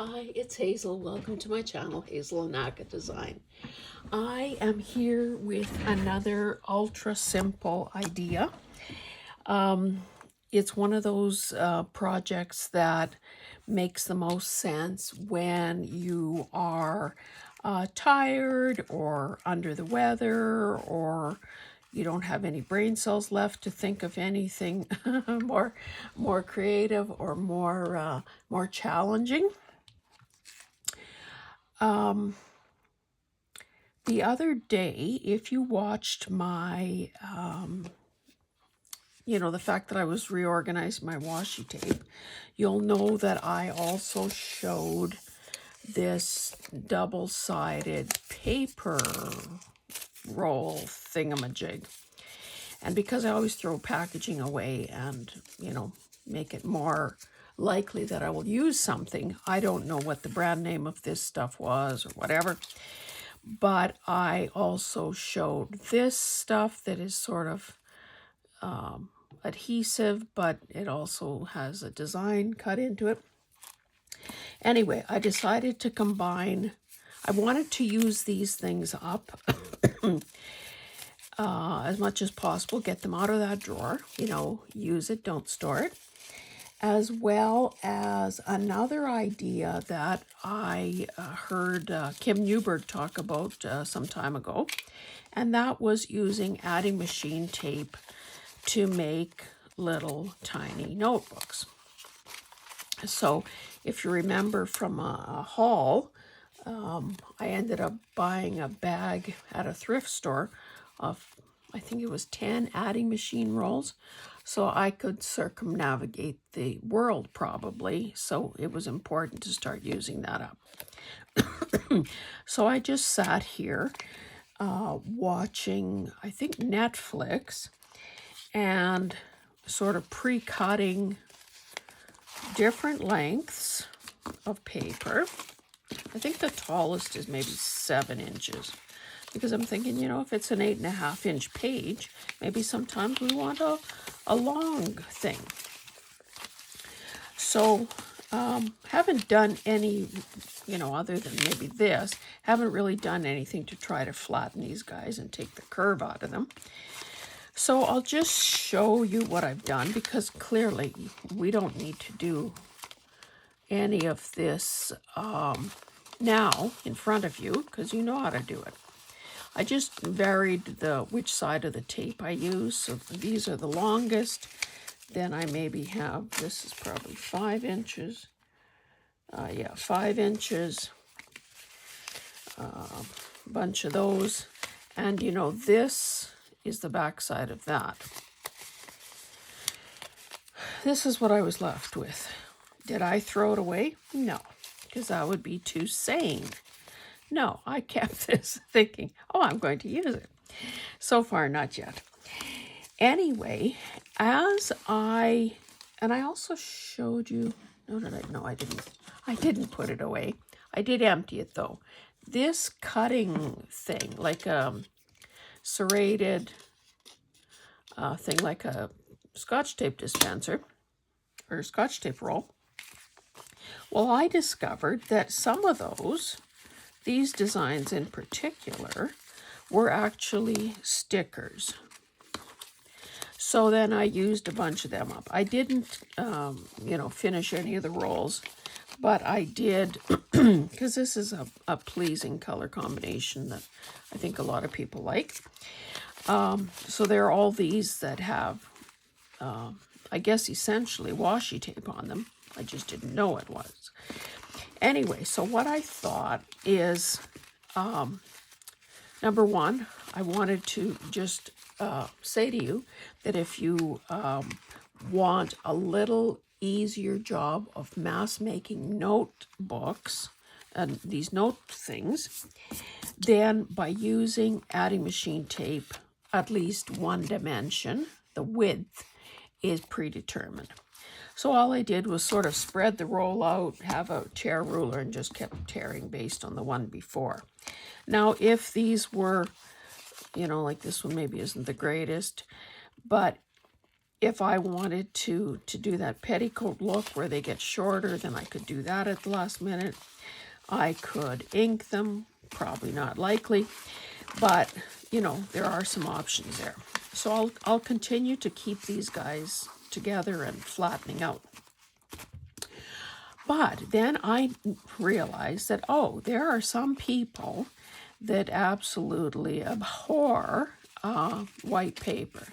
Hi, it's Hazel. Welcome to my channel, Hazel and Aka Design. I am here with another ultra simple idea. It's one of those projects that makes the most sense when you are tired or under the weather, or you don't have any brain cells left to think of anything more creative or more challenging. The other day, if you watched my, the fact that I was reorganizing my washi tape, you'll know that I also showed this double-sided paper roll thingamajig. And because I always throw packaging away and, make it more likely that I will use something, I don't know what the brand name of this stuff was or whatever. But I also showed this stuff that is sort of adhesive, but it also has a design cut into it. Anyway, I decided to combine. I wanted to use these things up as much as possible, get them out of that drawer, use it, don't store it. As well as another idea that I heard Kim Newberg talk about some time ago, and that was using adding machine tape to make little tiny notebooks. So if you remember from a haul, I ended up buying a bag at a thrift store of, I think it was 10 adding machine rolls, so I could circumnavigate the world probably, so it was important to start using that up. So I just sat here watching, I think, Netflix, and sort of pre-cutting different lengths of paper. I think the tallest is maybe 7 inches. Because I'm thinking, if it's an 8.5 inch page, maybe sometimes we want a long thing. So, haven't done any, other than maybe this, haven't really done anything to try to flatten these guys and take the curve out of them. So I'll just show you what I've done, because clearly we don't need to do any of this now in front of you, because you know how to do it. I just varied which side of the tape I use. So these are the longest. Then I maybe have, this is probably 5 inches. 5 inches. Bunch of those. And this is the back side of that. This is what I was left with. Did I throw it away? No, because that would be too sane. No, I kept this thinking, I'm going to use it. So far, not yet. Anyway, I also showed you, no, I didn't. I didn't put it away. I did empty it though. This cutting thing, like a serrated thing, like a Scotch tape dispenser or Scotch tape roll. Well, I discovered that some of these designs in particular, were actually stickers. So then I used a bunch of them up. I didn't, finish any of the rolls, but I did, because this is a pleasing color combination that I think a lot of people like. So there are all these that have, I guess, essentially washi tape on them. I just didn't know it was. Anyway, so what I thought is, number one, I wanted to just say to you that if you want a little easier job of mass making notebooks and these note things, then by using adding machine tape, at least one dimension, the width is predetermined. So all I did was sort of spread the roll out, have a tear ruler, and just kept tearing based on the one before. Now, if these were, like this one maybe isn't the greatest, but if I wanted to do that petticoat look where they get shorter, then I could do that at the last minute. I could ink them, probably not likely, but you know, there are some options there. So I'll continue to keep these guys together and flattening out. But then I realized that, oh, there are some people that absolutely abhor white paper.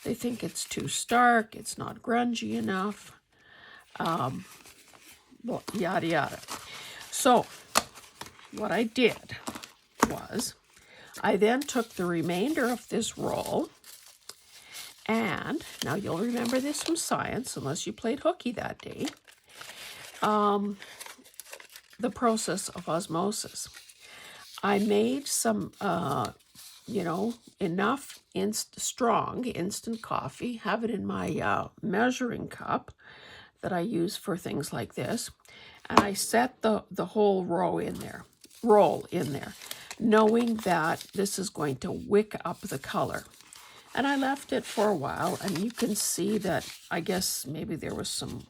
They think it's too stark, it's not grungy enough, well, yada yada. So what I did was I then took the remainder of this roll, and now you'll remember this from science, unless you played hooky that day, the process of osmosis. I made some, you know, enough strong instant coffee, have it in my measuring cup that I use for things like this, and I set the whole roll in there, knowing that this is going to wick up the color. And I left it for a while, and you can see that, I guess maybe there was some,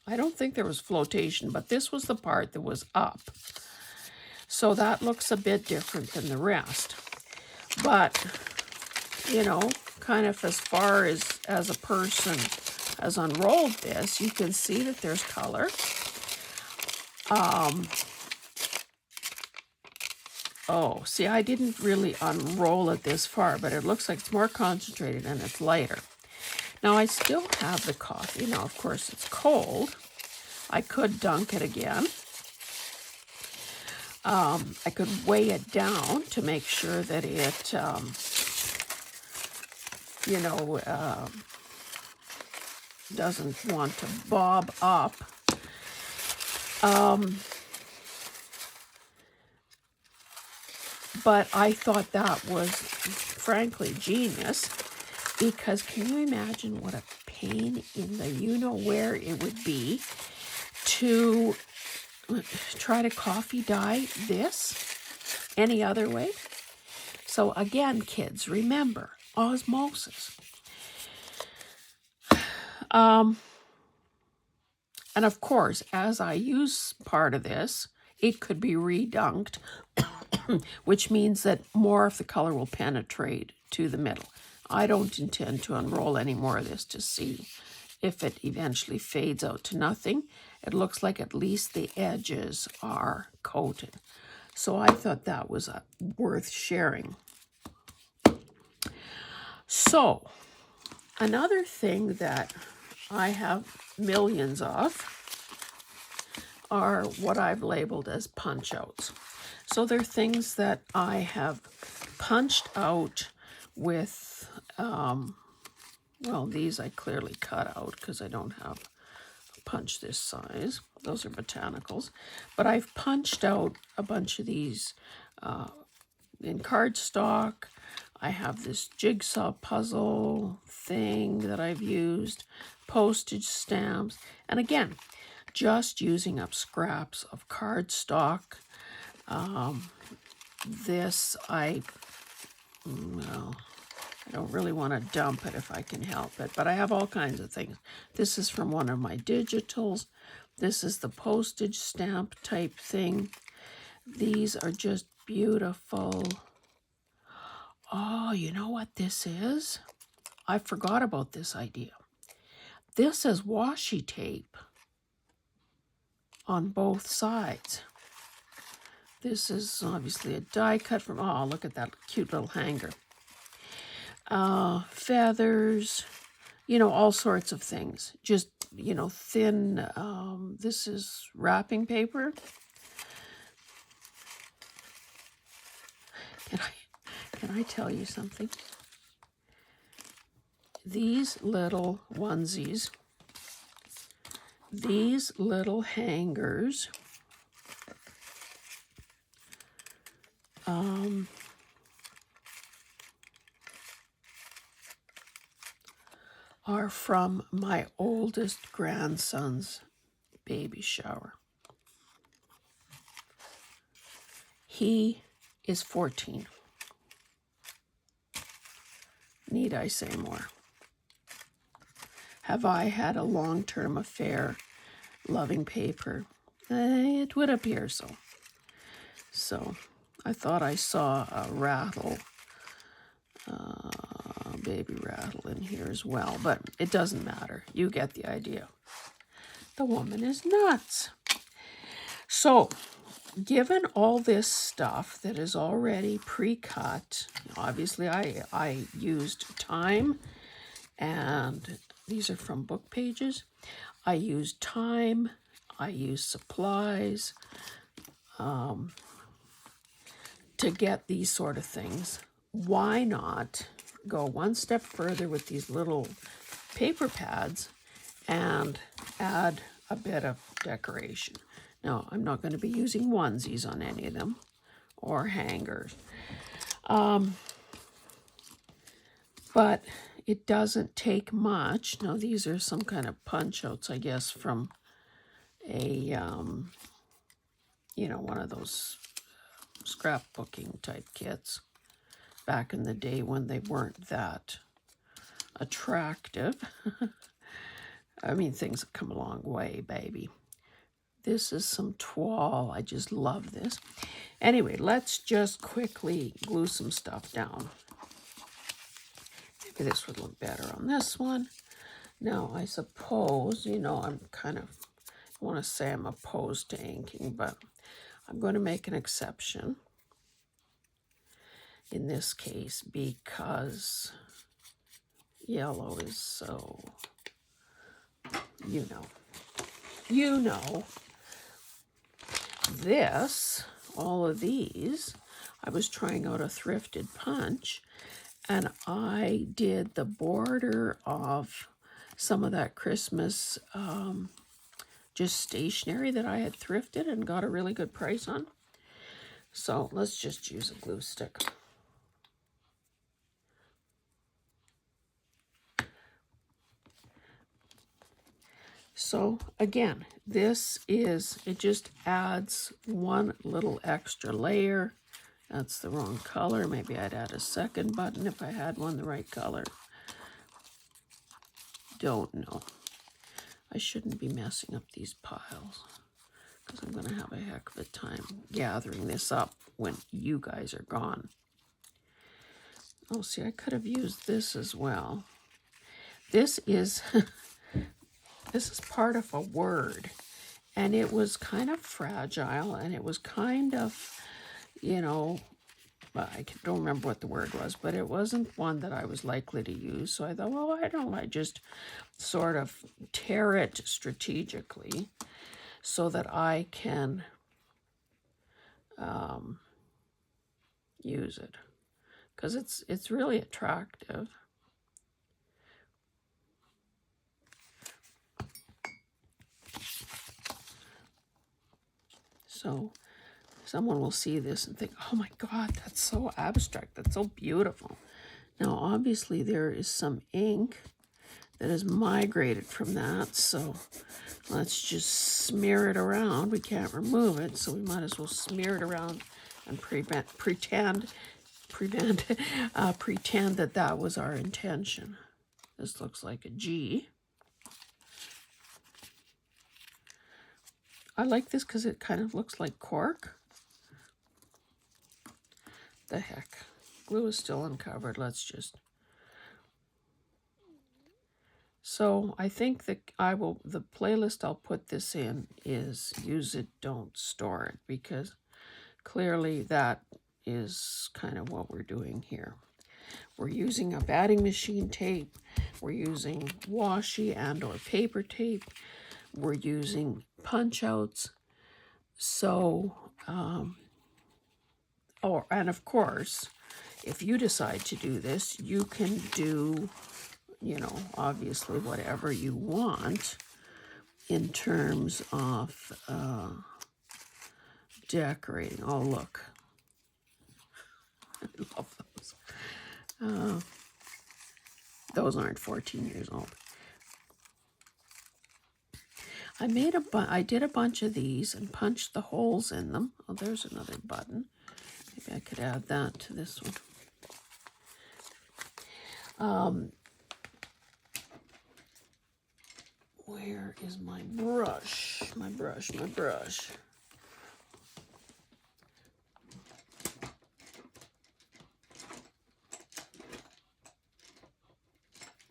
I don't think there was flotation, but this was the part that was up. So that looks a bit different than the rest. But, you know, kind of as far as a person has unrolled this, you can see that there's color. Oh, see, I didn't really unroll it this far, but it looks like it's more concentrated and it's lighter. Now, I still have the coffee. Now, of course, it's cold. I could dunk it again. I could weigh it down to make sure that it, you know, doesn't want to bob up. But I thought that was, frankly, genius, because can you imagine what a pain in the you-know-where it would be to try to coffee dye this any other way? So again, kids, remember, osmosis. And of course, as I use part of this, it could be redunked, which means that more of the color will penetrate to the middle. I don't intend to unroll any more of this to see if it eventually fades out to nothing. It looks like at least the edges are coated. So I thought that was worth sharing. So another thing that I have millions of are what I've labeled as punch outs. So they're things that I have punched out with, well, these I clearly cut out because I don't have a punch this size. Those are botanicals. But I've punched out a bunch of these in cardstock. I have this jigsaw puzzle thing that I've used, postage stamps, and again, just using up scraps of cardstock. This, well, I don't really want to dump it if I can help it, but I have all kinds of things. This is from one of my digitals. This is the postage stamp type thing. These are just beautiful. Oh, you know what this is? I forgot about this idea. This is washi tape on both sides. This is obviously a die cut from, oh, look at that cute little hanger. Feathers, you know, all sorts of things. Just, you know, thin, this is wrapping paper. Can I tell you something? These little onesies, these little hangers, are from my oldest grandson's baby shower. He is 14. Need I say more? have I had a long-term affair loving paper? It would appear so. So I thought I saw a rattle, baby rattle in here as well, but it doesn't matter. You get the idea. The woman is nuts. So, given all this stuff that is already pre-cut, obviously I used time, and these are from book pages. I used time, I used supplies to get these sort of things. Why not go one step further with these little paper pads and add a bit of decoration? Now, I'm not going to be using onesies on any of them or hangers. But it doesn't take much. Now, these are some kind of punch-outs, I guess, from a, one of those scrapbooking type kits back in the day when they weren't that attractive. I mean, things have come a long way, baby. This is some toile. I just love this. Anyway, let's just quickly glue some stuff down. Maybe this would look better on this one. Now, I suppose, I'm kind of, I want to say I'm opposed to inking, but I'm going to make an exception in this case because yellow is so, this, all of these, I was trying out a thrifted punch, and I did the border of some of that Christmas just stationery that I had thrifted and got a really good price on. So let's just use a glue stick. So again, it just adds one little extra layer. That's the wrong color. Maybe I'd add a second button if I had one the right color. Don't know. I shouldn't be messing up these piles because I'm going to have a heck of a time gathering this up when you guys are gone. Oh, see, I could have used this as well. This is this is part of a word, and it was kind of fragile, and it was kind of, I don't remember what the word was, but it wasn't one that I was likely to use. So I thought, well, why don't I just sort of tear it strategically so that I can use it, because it's really attractive. So someone will see this and think, oh my God, that's so abstract, that's so beautiful. Now, obviously, there is some ink that has migrated from that, so let's just smear it around. We can't remove it, so we might as well smear it around and pretend that that was our intention. This looks like a G. I like this because it kind of looks like cork. The heck. Glue is still uncovered. Let's just... So I think that the playlist I'll put this in is Use It, Don't Store It, because clearly that is kind of what we're doing here. We're using a batting machine tape. We're using washi and or paper tape. We're using punch outs. So, and of course, if you decide to do this, you can do, obviously whatever you want in terms of decorating. Oh, look. I love those. Those aren't 14 years old. I did a bunch of these and punched the holes in them. Oh, there's another button. Maybe I could add that to this one. Where is my brush? My brush, my brush.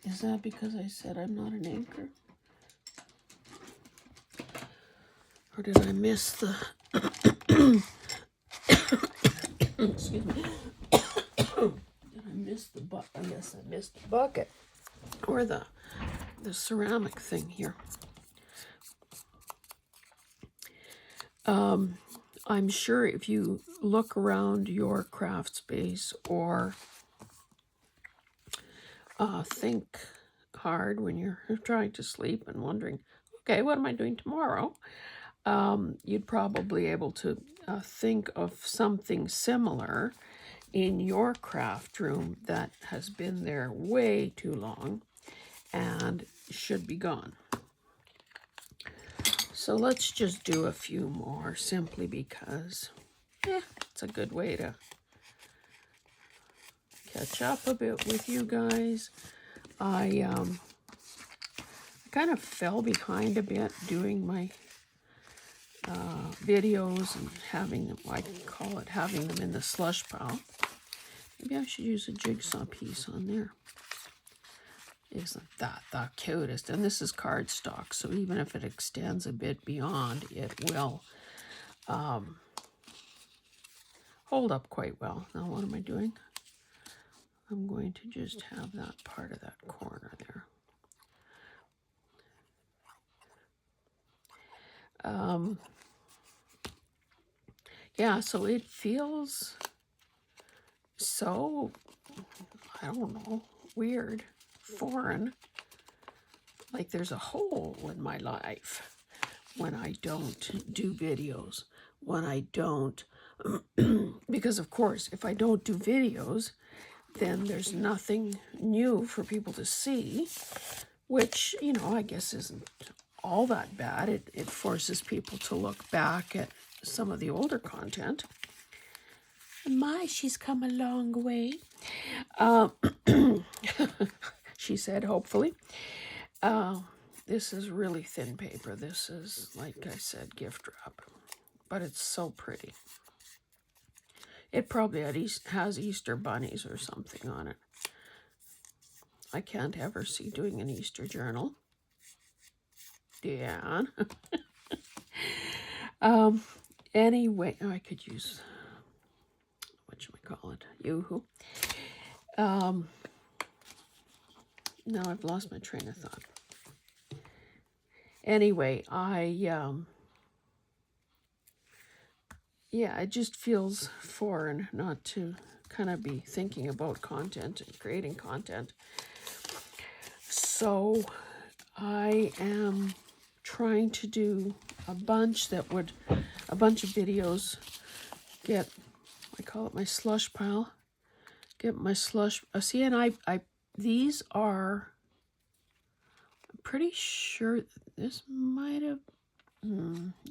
Is that because I said I'm not an anchor? Or did I miss the... Excuse me. Did I miss the bucket? I guess I missed the bucket. Or the ceramic thing here. I'm sure if you look around your craft space or think hard when you're trying to sleep and wondering, okay, what am I doing tomorrow? You'd probably able to think of something similar in your craft room that has been there way too long and should be gone. So let's just do a few more simply because it's a good way to catch up a bit with you guys. I kind of fell behind a bit doing my videos and having them, I call it having them in the slush pile. Maybe I should use a jigsaw piece on there. Isn't that the cutest? And this is cardstock, so even if it extends a bit beyond, it will hold up quite well. Now what am I doing? I'm going to just have that part of that corner there. Yeah, so it feels so, I don't know, weird, foreign, like there's a hole in my life when I don't do videos, when I don't, because of course, if I don't do videos, then there's nothing new for people to see, which, you know, I guess isn't all that bad. It forces people to look back at some of the older content. My, she's come a long way. She said, hopefully. This is really thin paper. This is, like I said, gift wrap. But it's so pretty. It probably has Easter bunnies or something on it. I can't ever see doing an Easter journal. Dan. Anyway, I could use, whatchamacallit, Yoo-hoo. Now I've lost my train of thought. Anyway, yeah, it just feels foreign not to kind of be thinking about content and creating content. So I am trying to do a bunch of videos, get, I call it my slush pile, get my slush, see, and these are, I'm pretty sure this might have,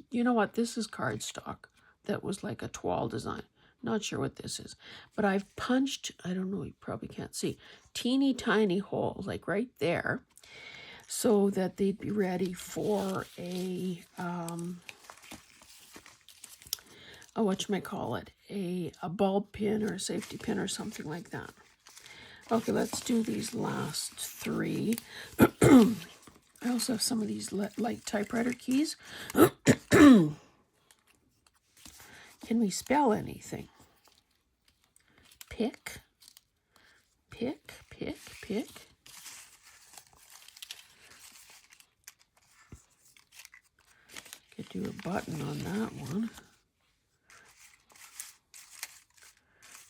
you know what, this is cardstock that was like a toile design. Not sure what this is, but I've punched, I don't know, you probably can't see, teeny tiny holes, like right there, so that they'd be ready for a, a bulb pin or a safety pin or something like that. Okay, let's do these last three. I also have some of these light typewriter keys. Can we spell anything? Pick, pick, pick, pick. Could do a button on that one.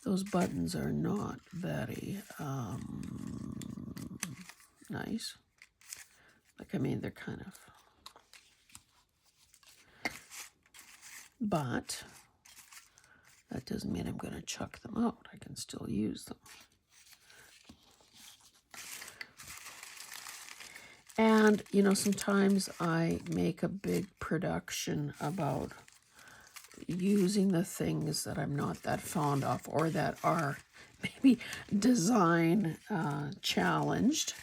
Those buttons are not very nice. Like, I mean, they're kind of, but that doesn't mean I'm going to chuck them out. I can still use them. And, you know, sometimes I make a big production about using the things that I'm not that fond of or that are maybe design challenged.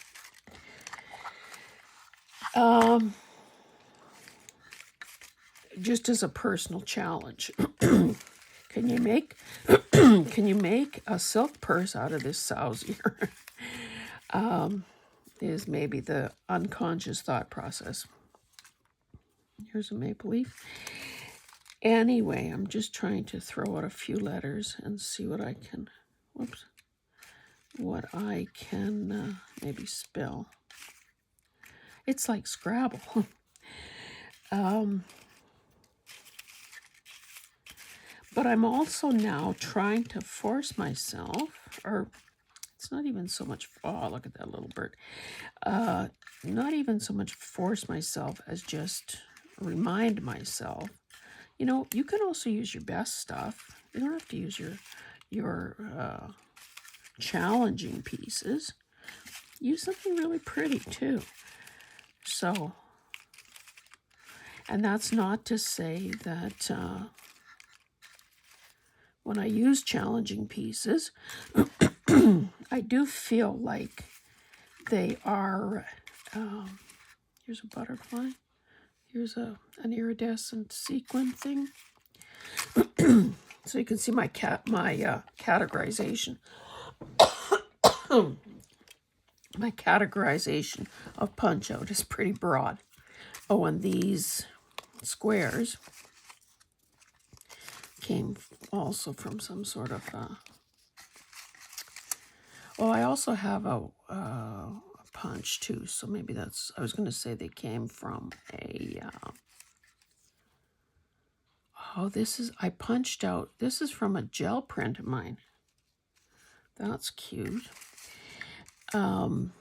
Just as a personal challenge, can you make can you make a silk purse out of this sow's ear? Is maybe the unconscious thought process. Here's a maple leaf. Anyway, I'm just trying to throw out a few letters and see what I can, maybe spell. It's like Scrabble. But I'm also now trying to force myself, or it's not even so much, oh, look at that little bird. Not even so much force myself as just remind myself, you know, you can also use your best stuff. You don't have to use your challenging pieces. Use something really pretty too. So, and that's not to say that when I use challenging pieces, I do feel like they are, here's a butterfly, here's an iridescent sequin thing. So you can see my categorization. My categorization of punch out is pretty broad. Oh, and these squares came also from some sort of I also have a punch too, so maybe that's, I was going to say they came from a I punched out, this is from a gel print of mine. That's cute. Too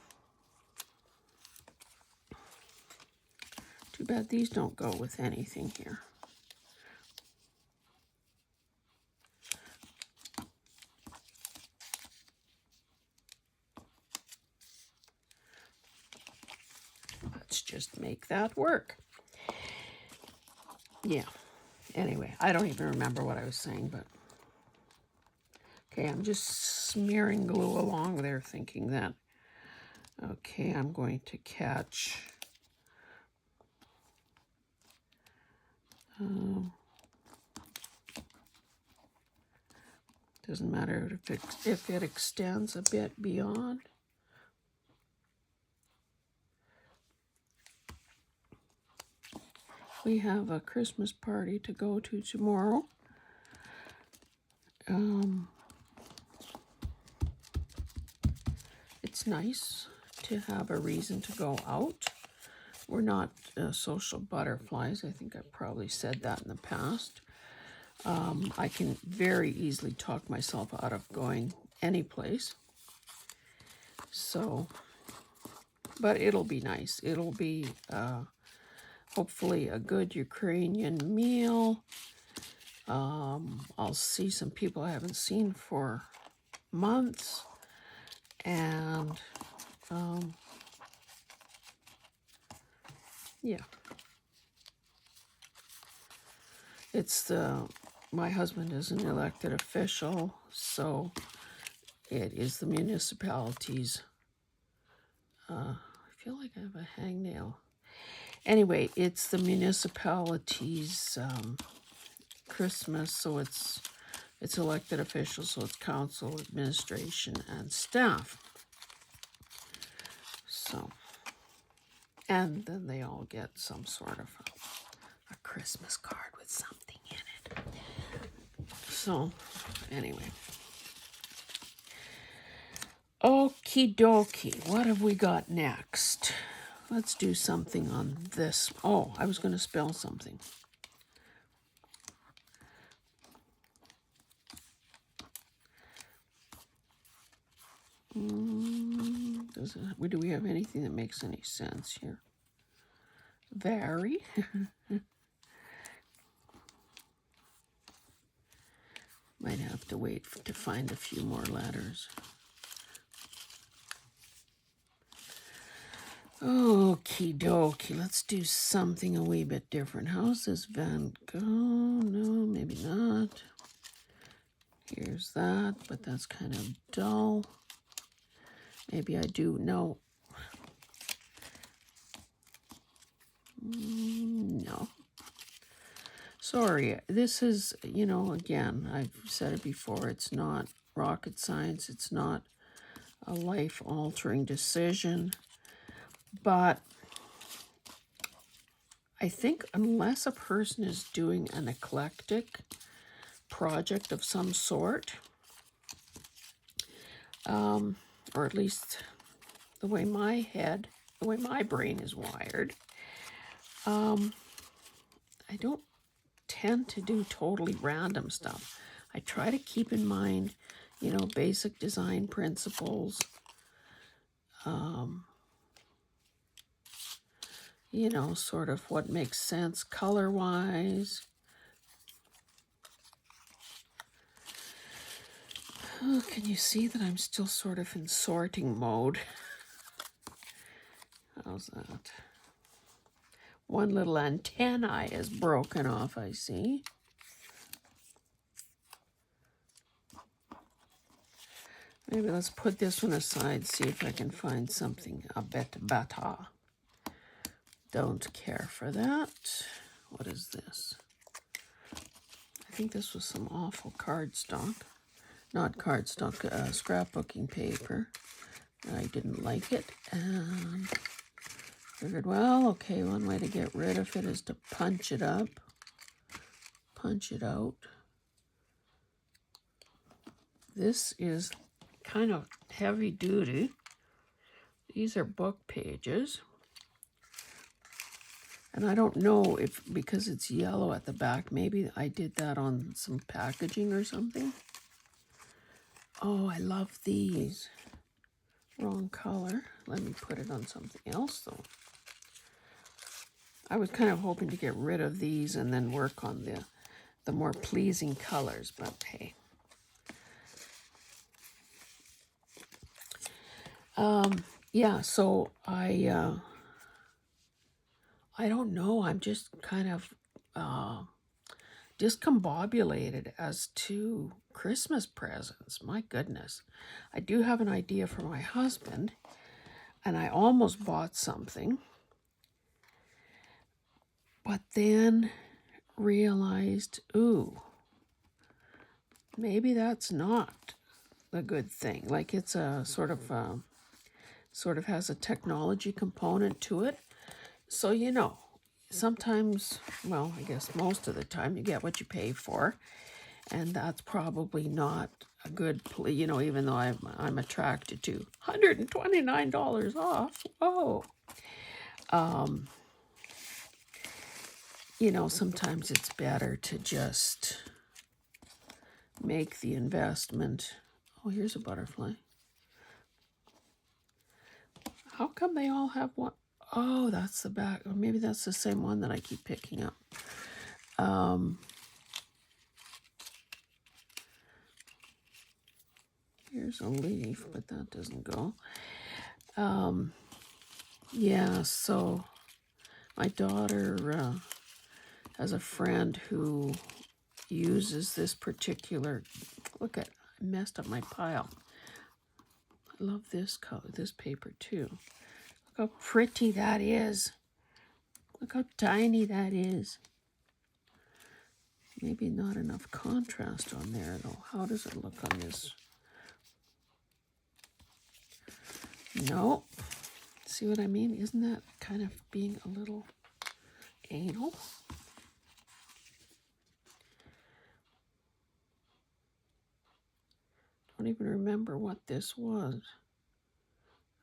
bad these don't go with anything here. Let's just make that work. Yeah. Anyway, I don't even remember what I was saying, but okay, I'm just smearing glue along there thinking that, okay, I'm going to catch doesn't matter if it extends a bit beyond. We have a Christmas party to go to tomorrow. It's nice to have a reason to go out. We're not social butterflies. I think I probably said that in the past. I can very easily talk myself out of going any place. So, but it'll be nice. It'll be hopefully a good Ukrainian meal. I'll see some people I haven't seen for months. And yeah. It's my husband is an elected official, so it is the municipality's, I feel like I have a hangnail. Anyway, it's the municipality's Christmas, so it's elected officials, so it's council, administration, and staff. So, and then they all get some sort of a Christmas card with something in it. So, anyway. Okie dokie, what have we got next? Let's do something on this. Oh, I was going to spell something. Do we have anything that makes any sense here? Vary. Might have to wait to find a few more letters. Okie dokie, let's do something a wee bit different. How's this Van Gogh? No, maybe not. Here's that, but that's kind of dull. Maybe I do, no. No. Sorry, this is, again, I've said it before, it's not rocket science, it's not a life-altering decision, but I think unless a person is doing an eclectic project of some sort, or at least the way my brain is wired, I don't tend to do totally random stuff. I try to keep in mind, basic design principles, sort of what makes sense color-wise. Oh, can you see that I'm still sort of in sorting mode? How's that? One little antennae is broken off, I see. Maybe let's put this one aside, see if I can find something a bit better. Don't care for that. What is this? I think this was some awful cardstock. Not cardstock, scrapbooking paper. I didn't like it. And figured, well, okay, one way to get rid of it is to punch it up. Punch it out. This is kind of heavy duty. These are book pages. And I don't know if, because it's yellow at the back, maybe I did that on some packaging or something. Oh, I love these. Wrong color. Let me put it on something else, though. I was kind of hoping to get rid of these and then work on the more pleasing colors, but hey. Yeah, so I don't know. I'm just kind of discombobulated as to Christmas presents. My goodness. I do have an idea for my husband, and I almost bought something, but then realized, ooh, maybe that's not a good thing. Like it's a sort of has a technology component to it. So, sometimes, well, I guess most of the time you get what you pay for, and that's probably not a good, even though I'm attracted to $129 off. Oh, sometimes it's better to just make the investment. Oh, here's a butterfly. How come they all have one? Oh, that's the back. Or maybe that's the same one that I keep picking up. Here's a leaf, but that doesn't go. Yeah, so my daughter has a friend who uses this particular, look at, I messed up my pile. I love this color, this paper too. Look how pretty that is. Look how tiny that is. Maybe not enough contrast on there though. How does it look on this? No. See what I mean? Isn't that kind of being a little anal? Don't even remember what this was.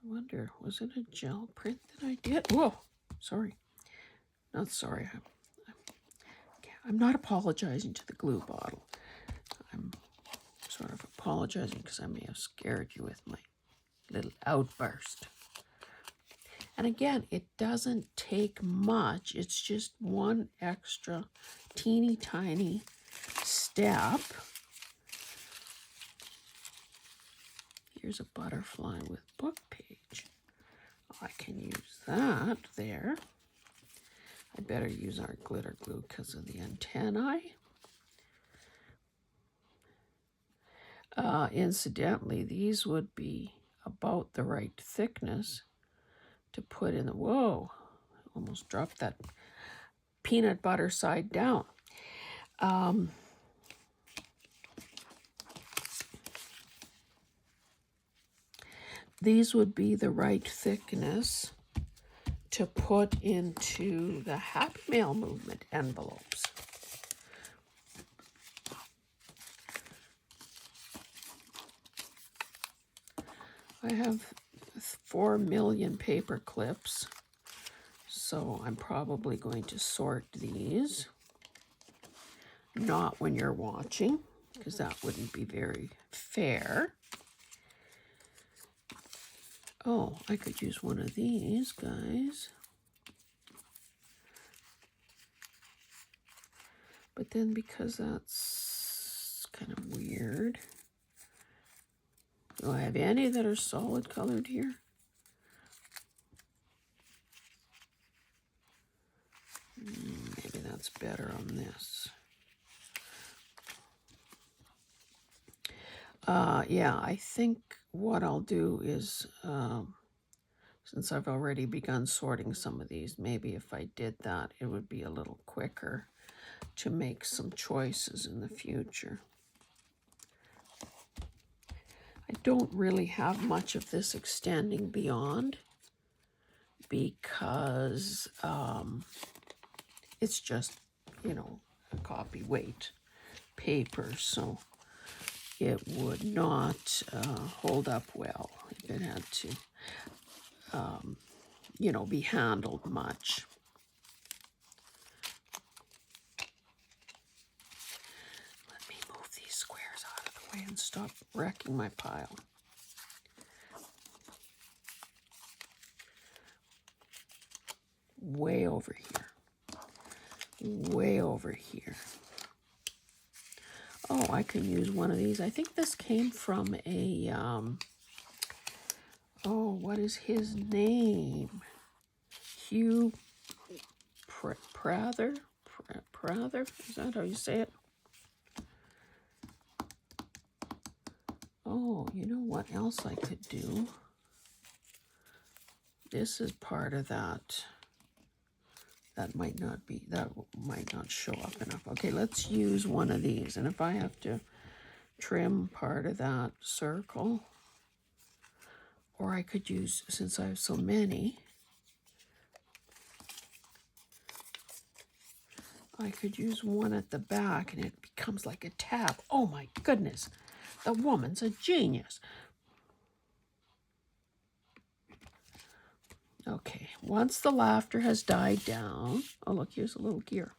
I wonder, was it a gel print that I did? Whoa, sorry. Not sorry. I'm not apologizing to the glue bottle. I'm sort of apologizing because I may have scared you with my little outburst. And again, it doesn't take much. It's just one extra teeny tiny step. Here's a butterfly with book page. I can use that there. I better use our glitter glue because of the antennae. Incidentally, these would be about the right thickness to put in the, whoa, almost dropped that peanut butter side down. These would be the right thickness to put into the Happy Mail movement envelopes. I have 4 million paper clips, so I'm probably going to sort these. Not when you're watching, because that wouldn't be very fair. Oh, I could use one of these, guys. But then because that's kind of weird. Do I have any that are solid colored here? Maybe that's better on this. Yeah, I think what I'll do is, since I've already begun sorting some of these, maybe if I did that, it would be a little quicker to make some choices in the future. I don't really have much of this extending beyond because it's just, you know, a copy weight paper, so it would not hold up well if it had to, you know, be handled much. Let me move these squares out of the way and stop wrecking my pile. Way over here. Way over here. Oh, I can use one of these. I think this came from a, oh, what is his name? Hugh Prather? Prather? Is that how you say it? Oh, you know what else I could do? This is part of that. That might not show up enough. Okay, let's use one of these. And if I have to trim part of that circle, or I could use, since I have so many, I could use one at the back and it becomes like a tab. Oh my goodness, the woman's a genius. Okay, once the laughter has died down, oh look, here's a little gear,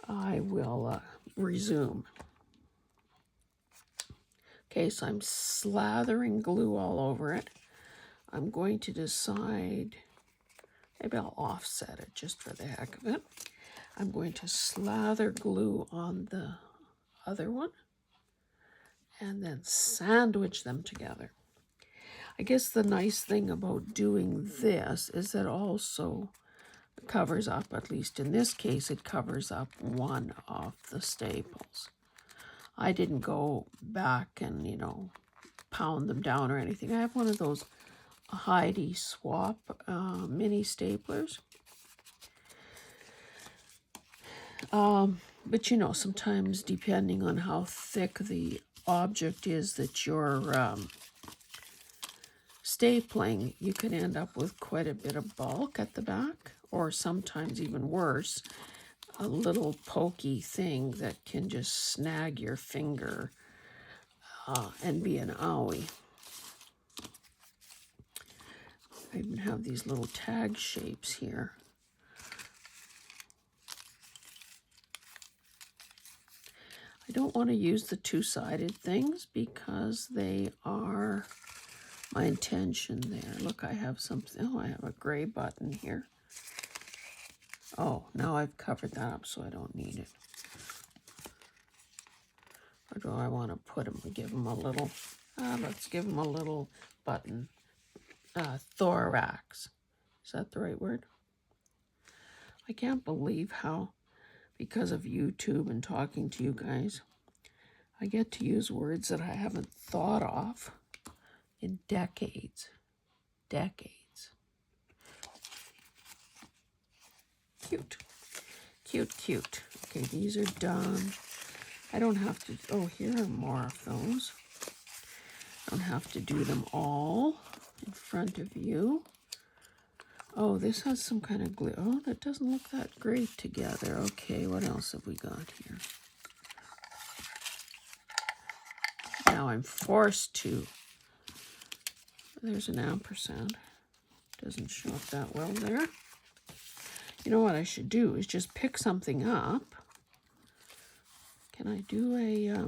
I will resume. Okay, so I'm slathering glue all over it. I'm going to decide, maybe I'll offset it just for the heck of it. I'm going to slather glue on the other one and then sandwich them together. I guess the nice thing about doing this is that also covers up, at least in this case, it covers up one of the staples. I didn't go back and, you know, pound them down or anything. I have one of those Heidi Swap mini staplers. But you know, sometimes depending on how thick the object is that you're stapling, you can end up with quite a bit of bulk at the back, or sometimes even worse, a little pokey thing that can just snag your finger and be an owie. I even have these little tag shapes here. I don't want to use the two-sided things because they are my intention there. Look, I have something. Oh, I have a gray button here. Oh, now I've covered that up so I don't need it. Or do I want to put them, give them a little, let's give them a little button. Thorax. Is that the right word? I can't believe how, because of YouTube and talking to you guys, I get to use words that I haven't thought of in decades. Decades. cute. Cute, cute. Okay, these are done. I don't have to, oh, here are more of those. I don't have to do them all in front of you. Oh, this has some kind of glue. Oh, that doesn't look that great together. Okay, what else have we got here? Now I'm forced to. There's an ampersand. Doesn't show up that well there. You know what I should do is just pick something up. Can I do a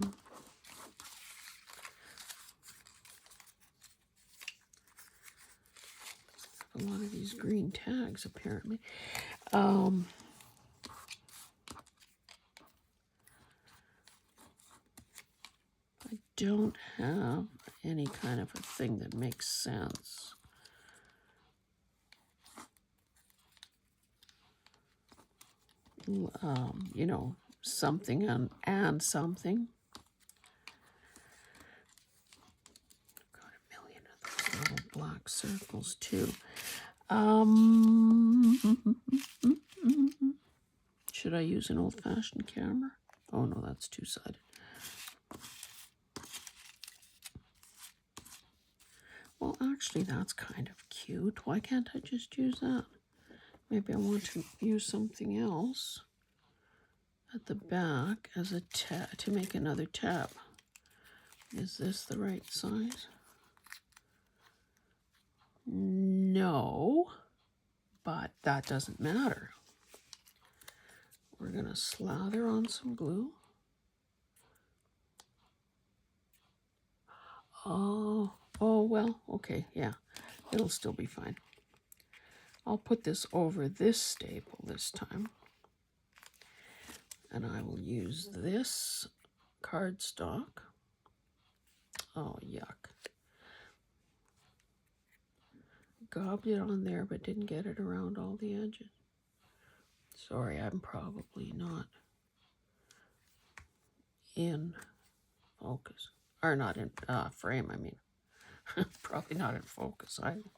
lot of these green tags apparently. I don't have any kind of a thing that makes sense. You know, something and something. Got a million of those little black circles too. Should I use an old-fashioned camera? Oh no, that's two-sided. Well, actually, that's kind of cute. Why can't I just use that? Maybe I want to use something else at the back as a tab to make another tab. Is this the right size? No, but that doesn't matter. We're gonna slather on some glue. Oh, well, okay, yeah, it'll still be fine. I'll put this over this staple this time. And I will use this cardstock. Oh, yuck. Gobbed it on there, but didn't get it around all the edges. Sorry, I'm probably not in focus. Or not in frame, I mean. Probably not in focus either.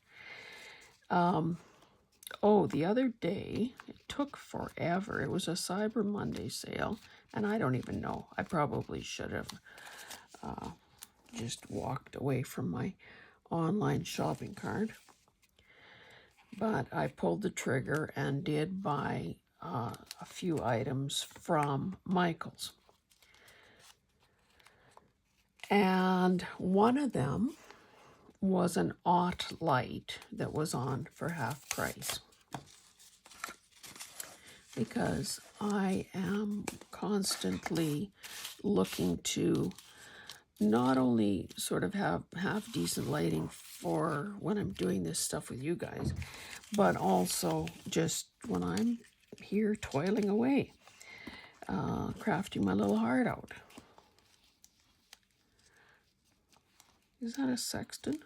Oh, the other day, it took forever. It was a Cyber Monday sale, and I don't even know. I probably should have just walked away from my online shopping cart. But I pulled the trigger and did buy a few items from Michael's. And one of them was an Ott light that was on for half price. Because I am constantly looking to not only sort of have decent lighting for when I'm doing this stuff with you guys, but also just when I'm here toiling away, crafting my little heart out. Is that a sextant?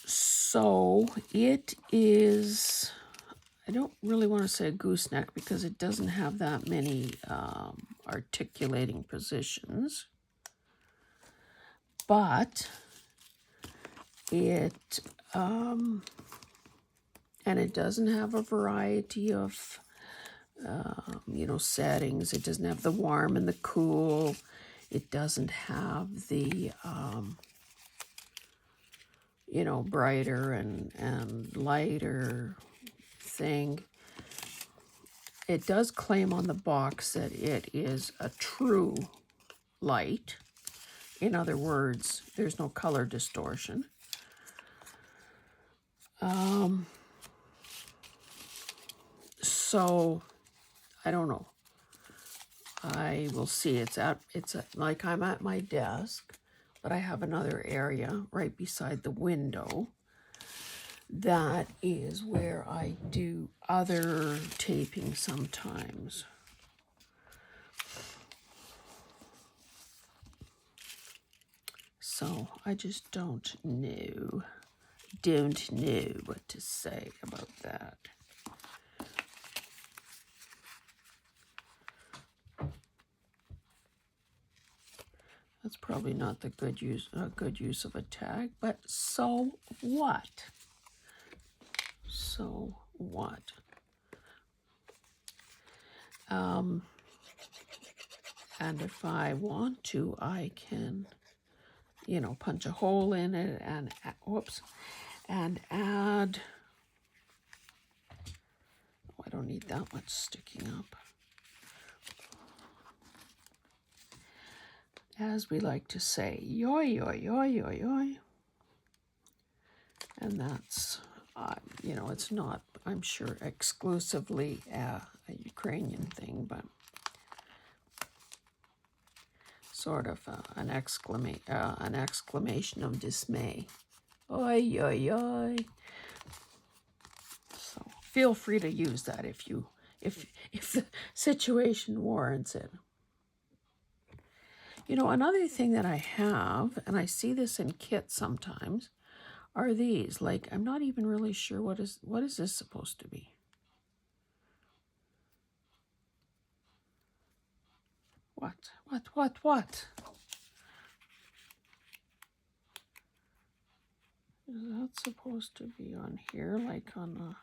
So it is, I don't really want to say a gooseneck because it doesn't have that many articulating positions, but it, and it doesn't have a variety of, you know, settings. It doesn't have the warm and the cool. It doesn't have the, you know, brighter and lighter thing. It does claim on the box that it is a true light. In other words, there's no color distortion. So I don't know. I will see. Like I'm at my desk, but I have another area right beside the window. That is where I do other taping sometimes. So I just don't know what to say about that. That's Probably not the good use of a tag, but so what? So what? And if I want to, I can, punch a hole in it and, and add, oh, I don't need that much sticking up. As we like to say, yoy, yoy, yoy, yoy, yoy. And that's, it's not, I'm sure, exclusively a Ukrainian thing, but sort of an exclamation of dismay. Oi, oi, oi. So feel free to use that if the situation warrants it. Another thing that I have, and I see this in kits sometimes, are these. Like, I'm not even really sure what is this supposed to be. What? Is that supposed to be on here, like on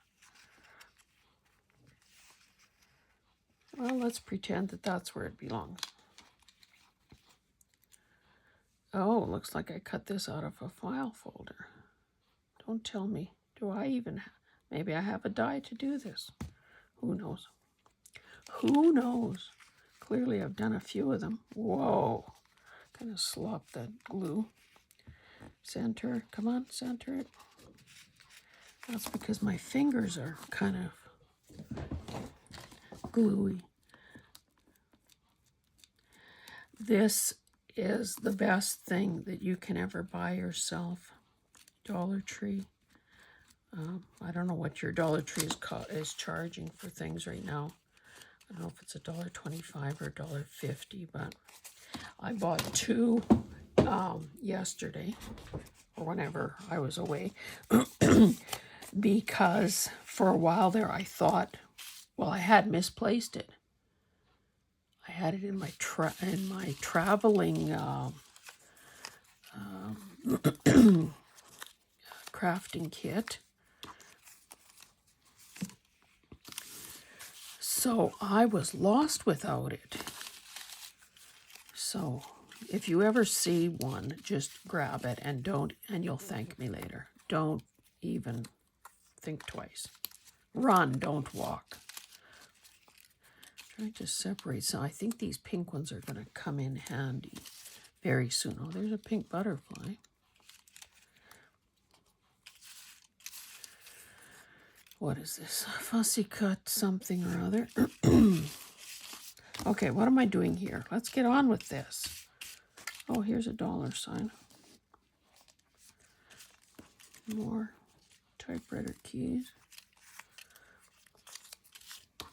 well, let's pretend that that's where it belongs. Oh, looks like I cut this out of a file folder. Don't tell me. Do I even maybe I have a die to do this. Who knows? Who knows? Clearly I've done a few of them. Whoa. Kind of slopped that glue. Center. Come on, center it. That's because my fingers are kind of gluey. This is the best thing that you can ever buy yourself. Dollar Tree. I don't know what your Dollar Tree is charging for things right now. I don't know if it's $1.25 or $1.50, but I bought two yesterday or whenever I was away because for a while there I thought, well, I had misplaced it. I had it in my traveling crafting kit. So I was lost without it. So if you ever see one, just grab it and you'll thank me later. Don't even think twice. Run, don't walk. Trying to separate. So I think these pink ones are going to come in handy very soon. Oh, there's a pink butterfly. What is this? Fussy cut something or other. Okay, what am I doing here? Let's get on with this. Oh, here's a $sign. More typewriter keys. I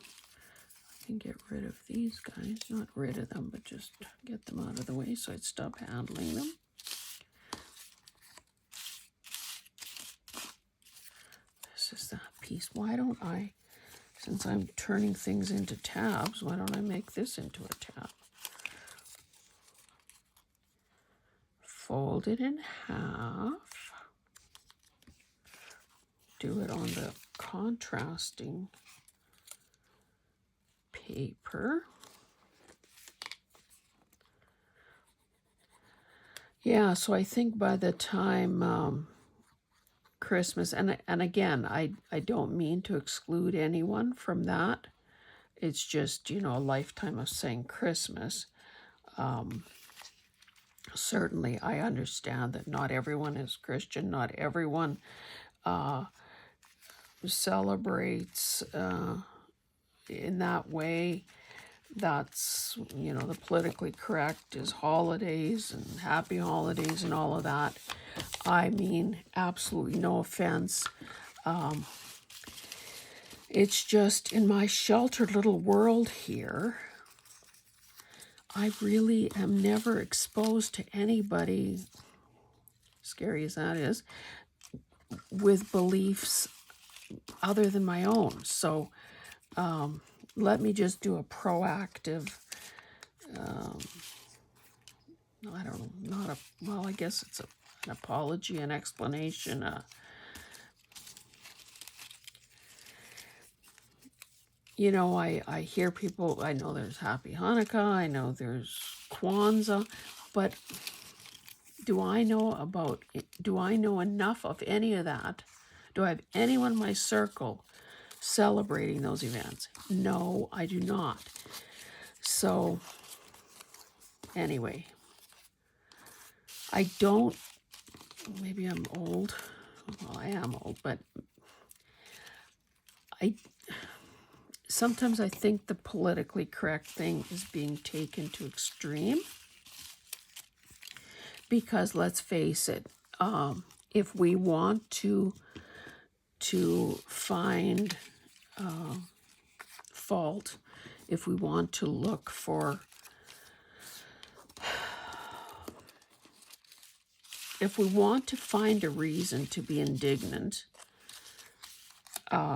can get rid of these guys. Not rid of them, but just get them out of the way so I'd stop handling them. This is that piece. Why don't I, since I'm turning things into tabs, why don't I make this into a tab? Fold it in half. Do it on the contrasting paper. Yeah, so I think by the time Christmas, and again, I don't mean to exclude anyone from that. It's just, a lifetime of saying Christmas. Certainly, I understand that not everyone is Christian. Not everyone celebrates in that way. That's, the politically correct is holidays and happy holidays and all of that. I mean, absolutely no offense. It's just in my sheltered little world here, I really am never exposed to anybody, scary as that is, with beliefs other than my own. So let me just do a proactive I don't know, not a, well, I guess it's an apology, an explanation. I hear people, I know there's Happy Hanukkah, I know there's Kwanzaa, but do I know enough of any of that? Do I have anyone in my circle celebrating those events? No, I do not. So, anyway, I don't, maybe I'm old. Well, I am old, but sometimes I think the politically correct thing is being taken to extreme. Because let's face it, if we want to find fault, if we want to look for, if we want to find a reason to be indignant,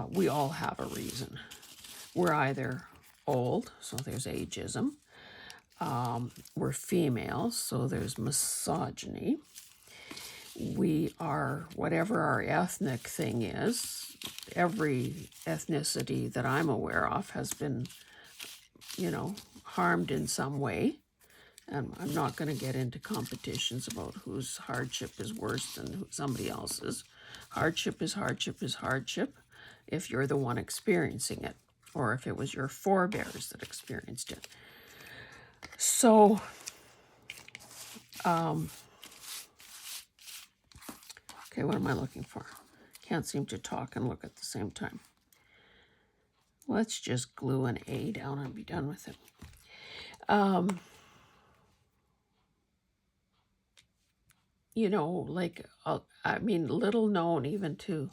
we all have a reason. We're either old, so there's ageism. We're females, so there's misogyny. We are, whatever our ethnic thing is, every ethnicity that I'm aware of has been, harmed in some way. And I'm not going to get into competitions about whose hardship is worse than somebody else's. Hardship is hardship is hardship if you're the one experiencing it, or if it was your forebears that experienced it. So, okay, what am I looking for? Can't seem to talk and look at the same time. Let's just glue an A down and be done with it. Little known even to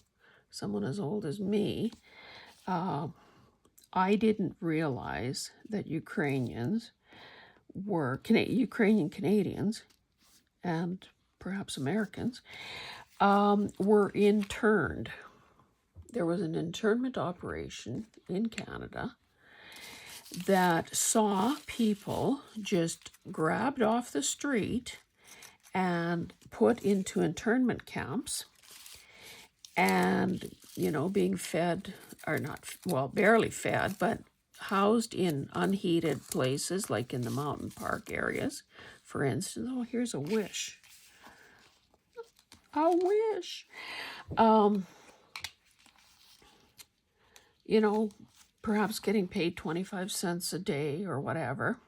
someone as old as me, I didn't realize that Ukrainians were Ukrainian Canadians and perhaps Americans were interned. There was an internment operation in Canada that saw people just grabbed off the street and put into internment camps and, being fed, or not, well, barely fed, but housed in unheated places like in the mountain park areas. For instance, oh, here's a wish. A wish. Perhaps getting paid 25 cents a day or whatever.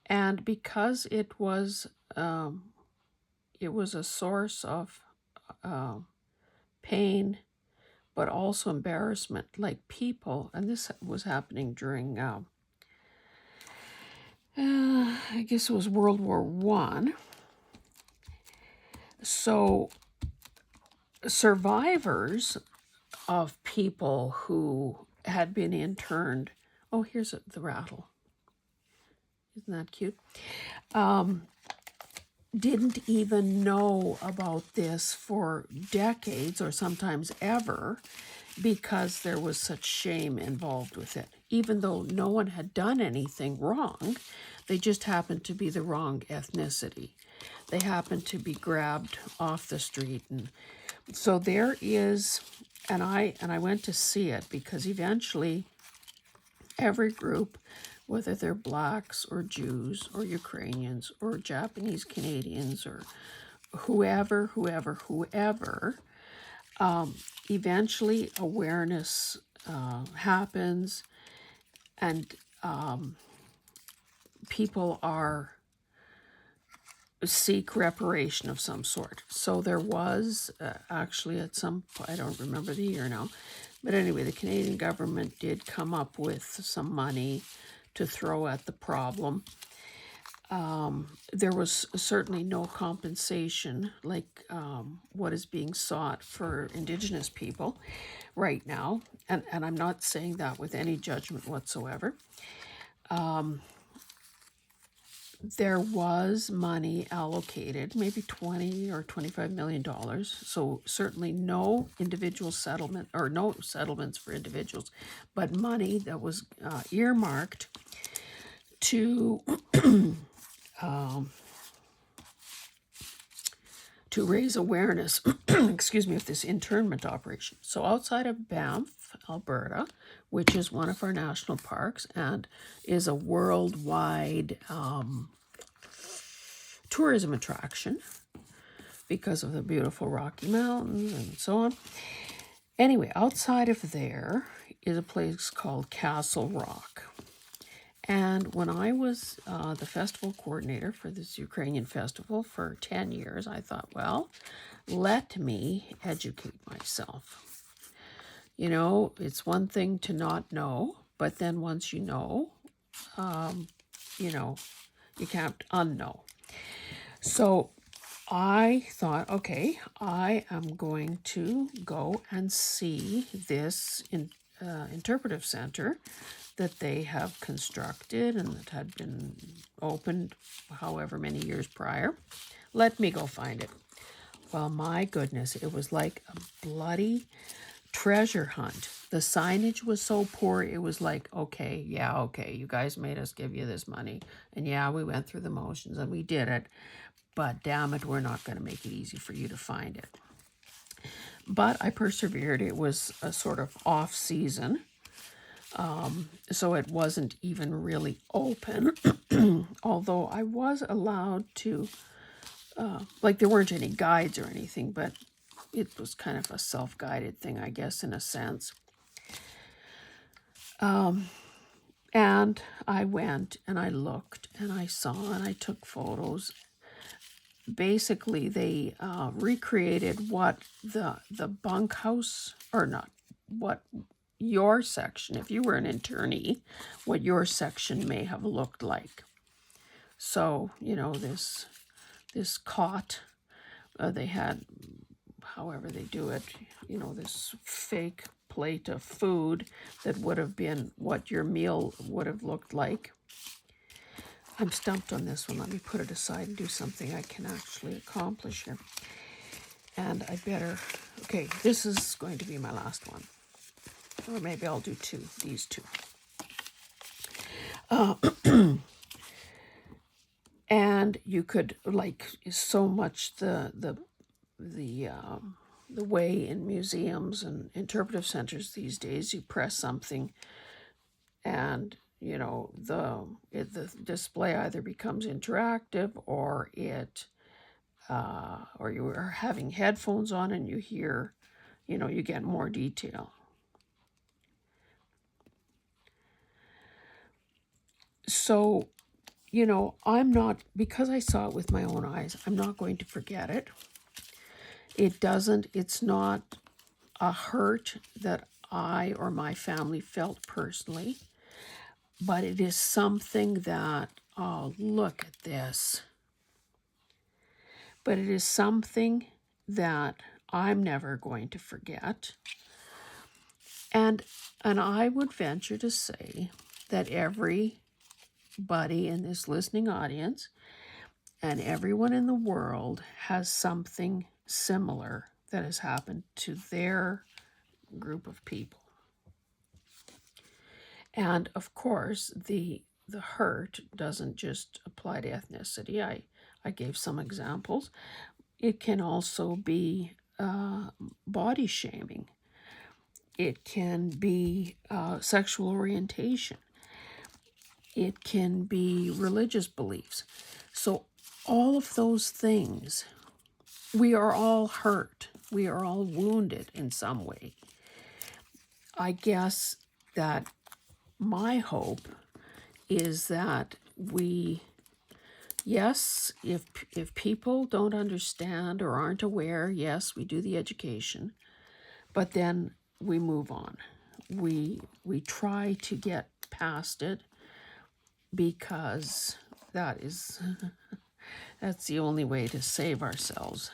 And because it was a source of pain, but also embarrassment, like people, and this was happening during, I guess it was World War I. So survivors of people who had been interned, oh, here's the rattle. Isn't that cute? Didn't even know about this for decades or sometimes ever because there was such shame involved with it. Even though no one had done anything wrong, they just happened to be the wrong ethnicity. They happened to be grabbed off the street. And so there is, and I went to see it because eventually every group, whether they're blacks or Jews or Ukrainians or Japanese Canadians or whoever, eventually awareness happens and people seek reparation of some sort. So there was actually at some point, I don't remember the year now, but anyway, the Canadian government did come up with some money to throw at the problem. There was certainly no compensation like what is being sought for Indigenous people right now. And I'm not saying that with any judgment whatsoever. There was money allocated, maybe $20 or $25 million. So certainly no individual settlement or no settlements for individuals, but money that was earmarked to to raise awareness, excuse me, of this internment operation. So outside of Banff, Alberta, which is one of our national parks and is a worldwide tourism attraction because of the beautiful Rocky Mountains and so on. Anyway, outside of there is a place called Castle Rock. And when I was the festival coordinator for this Ukrainian festival for 10 years, I thought, well, let me educate myself. You know, it's one thing to not know, but then once you know, you can't unknow. So I thought, okay, I am going to go and see this interpretive center that they have constructed and that had been opened however many years prior. Let me go find it. Well, my goodness, it was like a bloody treasure hunt. The signage was so poor, it was like, okay, you guys made us give you this money. And yeah, we went through the motions and we did it. But damn it, we're not going to make it easy for you to find it. But I persevered. It was a sort of off season. So it wasn't even really open, although I was allowed to, there weren't any guides or anything, but it was kind of a self-guided thing, I guess, in a sense. And I went and I looked and I saw and I took photos. Basically, they recreated what the bunkhouse, or not, what your section, if you were an internee, what your section may have looked like. So, this cot, they had, however they do it, this fake plate of food that would have been what your meal would have looked like. I'm stumped on this one. Let me put it aside and do something I can actually accomplish here. And I better, okay, this is going to be my last one. Or maybe I'll do two, these two. And you could, so much the way in museums and interpretive centers these days, you press something and the display either becomes interactive or or you are having headphones on and you hear, you get more detail. So, I'm not, because I saw it with my own eyes, I'm not going to forget it. It's not a hurt that I or my family felt personally, but it is something that, oh, look at this. But it is something that I'm never going to forget. And I would venture to say that everybody in this listening audience and everyone in the world has something similar that has happened to their group of people. And of course, the hurt doesn't just apply to ethnicity. I gave some examples. It can also be body shaming. It can be sexual orientation. It can be religious beliefs. So all of those things, we are all hurt. We are all wounded in some way. I guess that my hope is that yes, if people don't understand or aren't aware, yes, we do the education, but then we move on. We try to get past it because that's the only way to save ourselves,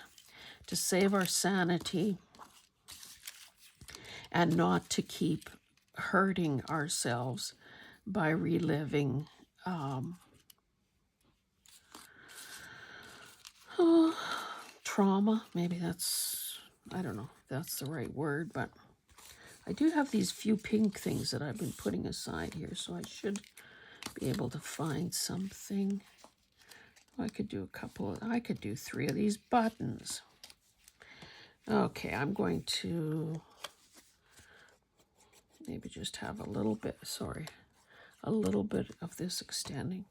to save our sanity and not to keep hurting ourselves by reliving trauma. Maybe I don't know if that's the right word, but I do have these few pink things that I've been putting aside here, so I should be able to find something I could do I could do 3 of these buttons. Okay, I'm going to maybe just have a little bit, a little bit of this extending.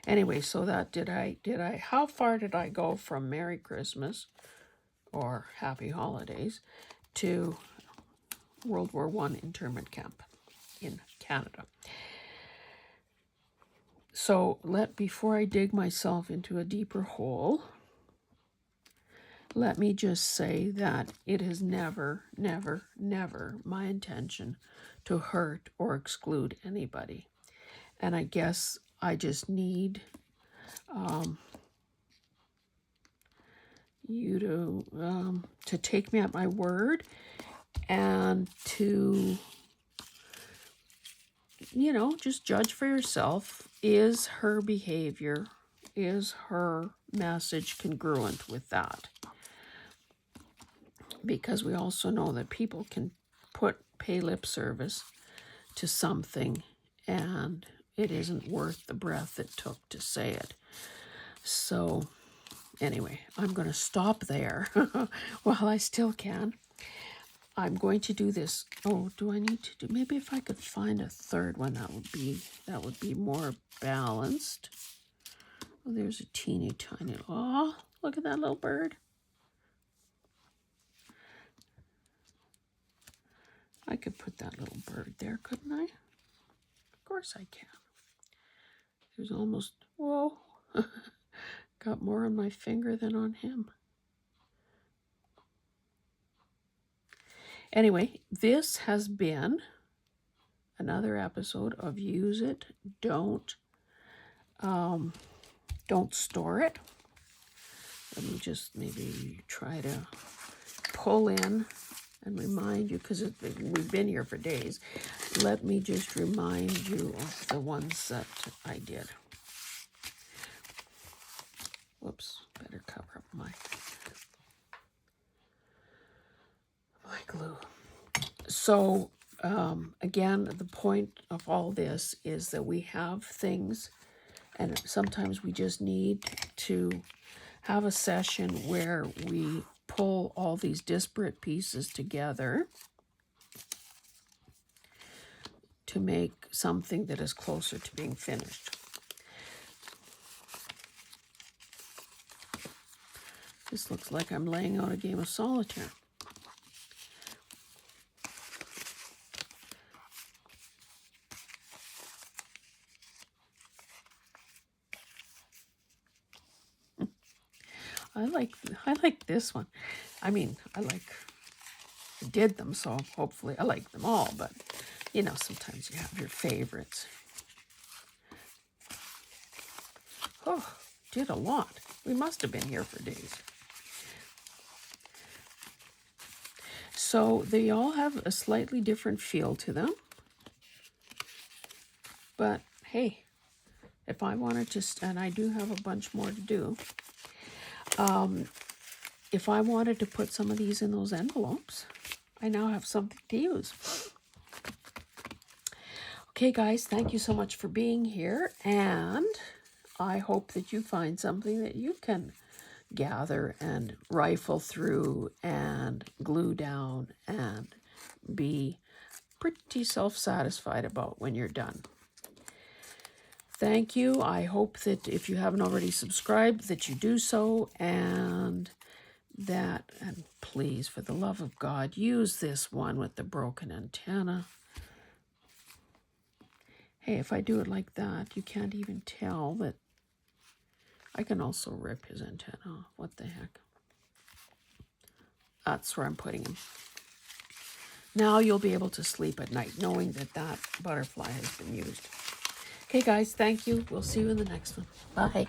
Anyway, so that how far did I go from Merry Christmas or Happy Holidays to World War I internment camp in Canada? So before I dig myself into a deeper hole, let me just say that it is never, never, never my intention to hurt or exclude anybody. And I guess I just need you to take me at my word and to, just judge for yourself. Is her behavior, is her message congruent with that? Because we also know that people can pay lip service to something and it isn't worth the breath it took to say it. So anyway, I'm going to stop there while I still can. I'm going to do this. Oh, do I need to do, maybe if I could find a third one, that would be more balanced. Oh, there's a teeny tiny, oh, look at that little bird. I could put that little bird there, couldn't I? Of course I can. There's almost, whoa, got more on my finger than on him. Anyway, this has been another episode of Use It, Don't Store It. Let me just maybe try to pull in and remind you, because we've been here for days. Let me just remind you of the ones that I did. Whoops, better cover up my glue. So again, the point of all this is that we have things, and sometimes we just need to have a session where we pull all these disparate pieces together to make something that is closer to being finished. This looks like I'm laying out a game of solitaire. I like this one. I mean, I did them, so hopefully I like them all, but sometimes you have your favorites. Oh, did a lot. We must have been here for days. So they all have a slightly different feel to them. But hey, if I wanted to, and I do have a bunch more to do, if I wanted to put some of these in those envelopes, I now have something to use. Okay, guys, thank you so much for being here, and I hope that you find something that you can gather and rifle through and glue down and be pretty self-satisfied about when you're done. Thank you. I hope that if you haven't already subscribed, that you do so, and please, for the love of God, use this one with the broken antenna. Hey, if I do it like that, you can't even tell that I can also rip his antenna off. What the heck? That's where I'm putting him. Now you'll be able to sleep at night knowing that that butterfly has been used. Okay, guys, thank you. We'll see you in the next one. Bye.